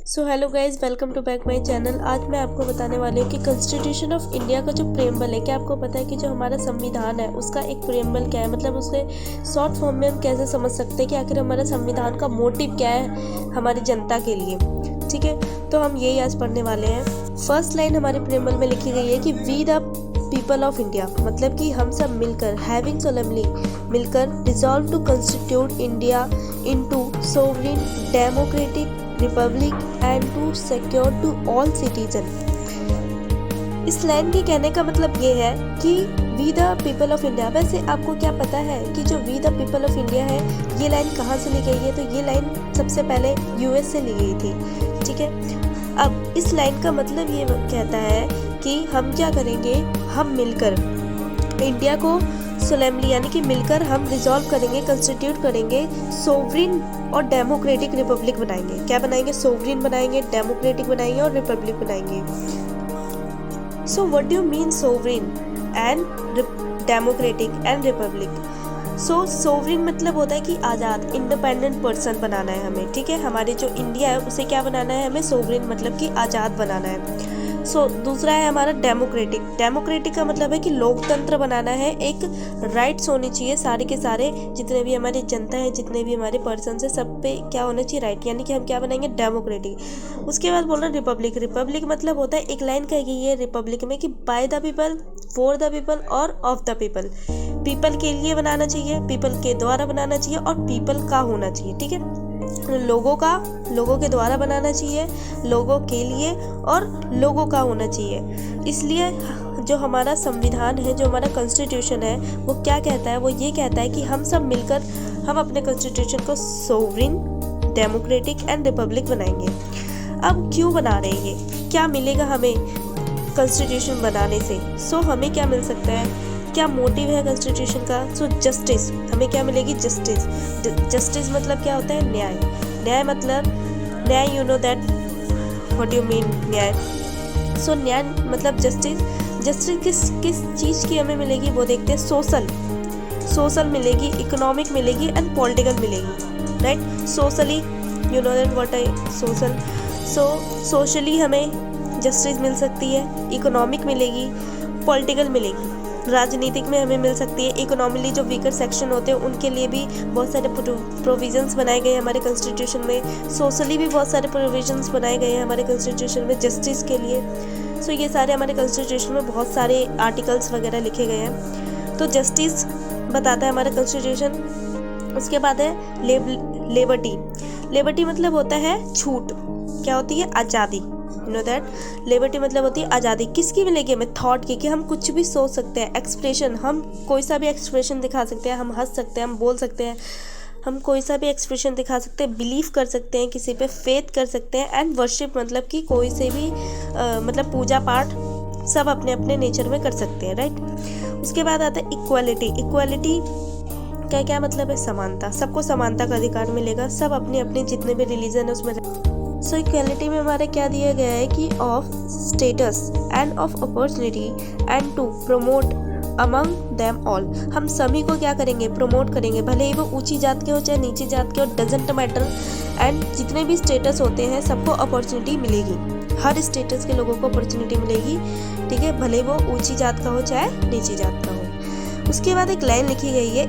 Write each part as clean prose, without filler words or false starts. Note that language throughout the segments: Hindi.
So hello guys, welcome to back my channel. आज मैं आपको बताने वाली हूँ कि कॉन्स्टिट्यूशन ऑफ इंडिया का जो प्रेम्बल है, क्या आपको पता है कि जो हमारा संविधान है उसका एक प्रेम्बल क्या है, मतलब उसके शॉर्ट फॉर्म में हम कैसे समझ सकते हैं कि आखिर हमारा संविधान का मोटिव क्या है हमारी जनता के लिए। ठीक है, तो हम यही आज पढ़ने वाले हैं। फर्स्ट लाइन हमारे प्रेम्बल में लिखी गई है कि we the people of India, मतलब कि हम सब मिलकर हैविंग सोलेमनली मिलकर resolve to constitute India into sovereign democratic republic and to secure to all citizen. इस लाइन के कहने का मतलब ये है कि we the people of India. वैसे आपको क्या पता है कि जो we the people of India है ये लाइन कहाँ से ली गई है? तो ये लाइन सबसे पहले यूएस से ली गई थी। ठीक है, अब इस लाइन का मतलब ये कहता है कि हम क्या करेंगे, हम मिलकर इंडिया को सोलेमनली यानी कि मिलकर हम रिजॉल्व करेंगे, कंस्टिट्यूट करेंगे, सोवरेन और डेमोक्रेटिक रिपब्लिक बनाएंगे। क्या बनाएंगे? सोवरेन बनाएंगे, डेमोक्रेटिक बनाएंगे और रिपब्लिक बनाएंगे। So what do you mean sovereign and democratic and Republic? So sovereign मतलब होता है कि आज़ाद, इंडिपेंडेंट पर्सन बनाना है हमें। ठीक है, हमारे जो इंडिया है उसे क्या बनाना है? हमें सोवरेन मतलब कि आज़ाद बनाना है। दूसरा है हमारा डेमोक्रेटिक। डेमोक्रेटिक का मतलब है कि लोकतंत्र बनाना है, एक राइट्स होने चाहिए सारे के सारे, जितने भी हमारी जनता है, जितने भी हमारे पर्सन है, सब पे क्या होना चाहिए? राइट, यानी कि हम क्या बनाएंगे? डेमोक्रेटिक। उसके बाद बोल रहे हैं रिपब्लिक। रिपब्लिक मतलब होता है, एक लाइन कही गई है रिपब्लिक में कि by the people, for the people और ऑफ द पीपल। पीपल के लिए बनाना चाहिए, पीपल के द्वारा बनाना चाहिए और पीपल का होना चाहिए। ठीक है, लोगों के द्वारा बनाना चाहिए, लोगों के लिए और लोगों का होना चाहिए। इसलिए जो हमारा संविधान है, जो हमारा कॉन्स्टिट्यूशन है, वो क्या कहता है? वो ये कहता है कि हम सब मिलकर हम अपने कॉन्स्टिट्यूशन को सोवरेन, डेमोक्रेटिक एंड रिपब्लिक बनाएंगे। अब क्यों बना रहे हैं ये? क्या मिलेगा हमें कॉन्स्टिट्यूशन बनाने से? हमें क्या मिल सकता है? क्या मोटिव है कॉन्स्टिट्यूशन का? जस्टिस। हमें क्या मिलेगी? जस्टिस। जस्टिस मतलब क्या होता है? न्याय। न्याय मतलब न्याय, you know that what you mean न्याय। न्याय मतलब जस्टिस। जस्टिस किस चीज़ की हमें मिलेगी वो देखते हैं। सोशल मिलेगी, इकोनॉमिक मिलेगी एंड पॉलिटिकल मिलेगी। Right, socially you know that what I social. Socially हमें जस्टिस मिल सकती है, इकोनॉमिक मिलेगी, पॉलिटिकल मिलेगी, राजनीतिक में हमें मिल सकती है। इकोनॉमिकली जो वीकर सेक्शन होते हैं उनके लिए भी बहुत सारे प्रोविजंस बनाए गए हैं हमारे कॉन्स्टिट्यूशन में। सोशली भी बहुत सारे प्रोविजंस बनाए गए हैं हमारे कॉन्स्टिट्यूशन में जस्टिस के लिए। ये सारे हमारे कॉन्स्टिट्यूशन में बहुत सारे आर्टिकल्स वगैरह लिखे गए हैं। तो जस्टिस बताता है हमारा कॉन्स्टिट्यूशन। उसके बाद है लिबर्टी। लिबर्टी मतलब होता है छूट। क्या होती है? आज़ादी। यू नो दैट लिबर्टी मतलब होती है आज़ादी। किसकी मिलेगी हमें? थॉट की, कि हम कुछ भी सोच सकते हैं। एक्सप्रेशन, हम कोई सा भी एक्सप्रेशन दिखा सकते हैं, हम हंस सकते हैं, हम बोल सकते हैं, हम कोई सा भी एक्सप्रेशन दिखा सकते हैं, बिलीव कर सकते हैं, किसी पे फेथ कर सकते हैं। एंड वर्शिप मतलब कि कोई से भी मतलब पूजा पाठ सब अपने अपने नेचर में कर सकते हैं। राइट, उसके बाद आता है इक्वालिटी। इक्वालिटी का क्या मतलब है? समानता। सबको समानता का अधिकार मिलेगा, सब अपने अपने जितने भी रिलीजन है उसमें। इक्वालिटी में हमारे क्या दिया गया है कि of status and of opportunity and to promote among them all. हम सभी को क्या करेंगे? प्रमोट करेंगे, भले ही वो ऊंची जात के हो चाहे नीची जात के हो, डजेंट मैटर। एंड जितने भी स्टेटस होते हैं सबको अपॉर्चुनिटी मिलेगी, हर स्टेटस के लोगों को अपॉर्चुनिटी मिलेगी। ठीक है, भले वो ऊंची जात का हो चाहे नीची जात का हो। उसके बाद एक लाइन लिखी गई है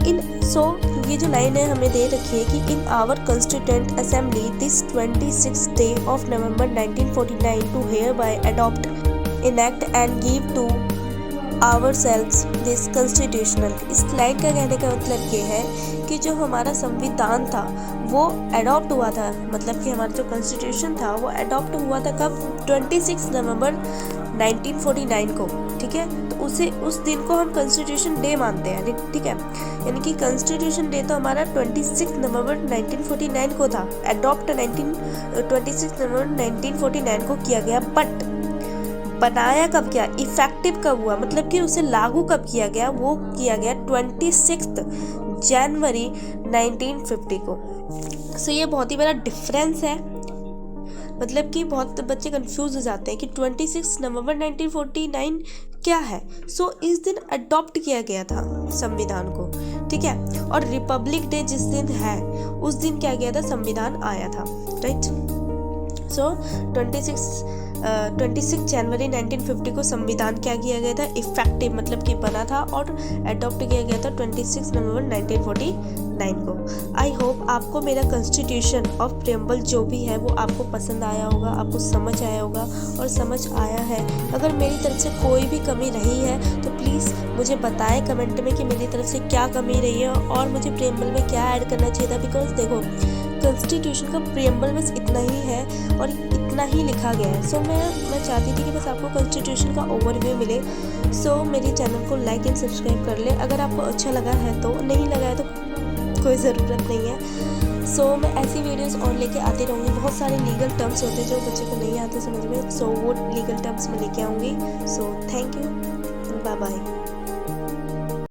ये जो लाइन है हमें दे रखी है कि in our constituent assembly this 26 day of November 1949 do hereby adopt, enact and give to ourselves this constitutional. इस लाइन का कहने का मतलब ये है कि जो हमारा संविधान था वो अडॉप्ट हुआ था, मतलब कि हमारा जो कॉन्स्टिट्यूशन था वो अडॉप्ट हुआ था कब? 26 नवंबर 1949 को। ठीक है, तो उस दिन को हम कॉन्स्टिट्यूशन डे मानते हैं। ठीक है, यानी कि कॉन्स्टिट्यूशन डे तो हमारा 26 नवंबर 1949 को था। अडॉप्ट 26 नवंबर 1949 को किया गया, बट बनाया कब गया? इफेक्टिव कब हुआ? मतलब कि उसे लागू कब किया गया? वो किया गया 26 जनवरी 1950 को। ये बहुत ही बड़ा डिफरेंस है। मतलब कि बहुत बच्चे कंफ्यूज हो जाते हैं कि 26 नवंबर 1949 क्या है। इस दिन अडॉप्ट किया गया था संविधान को। ठीक है, और रिपब्लिक डे जिस दिन है उस दिन क्या किया था? संविधान आया था। राइट, सो 26 जनवरी 1950 को संविधान क्या किया गया था, इफेक्टिव मतलब कि बना था, और अडॉप्ट किया गया था 26 नवंबर 1949 को। आई होप आपको मेरा कॉन्स्टिट्यूशन ऑफ प्रियम्बल जो भी है वो आपको पसंद आया होगा, आपको समझ आया होगा और समझ आया है। अगर मेरी तरफ से कोई भी कमी रही है तो प्लीज़ मुझे बताएं कमेंट में कि मेरी तरफ से क्या कमी रही है और मुझे प्रियम्बल में क्या ऐड करना चाहिए था। बिकॉज देखो, कॉन्स्टिट्यूशन का प्रियम्बल बस इतना ही है और इतना ही लिखा गया है। सो मैं चाहती थी कि बस आपको कॉन्स्टिट्यूशन का ओवरव्यू मिले। सो मेरे चैनल को लाइक एंड सब्सक्राइब कर ले। अगर आपको अच्छा लगा है तो, नहीं लगा है तो कोई ज़रूरत नहीं है। सो मैं ऐसी वीडियोस और लेके आती रहूँगी। बहुत सारे लीगल टर्म्स होते हैं जो बच्चे को नहीं आते समझ में, सो वो लीगल टर्म्स में लेके आऊँगी। So thank you, bye bye.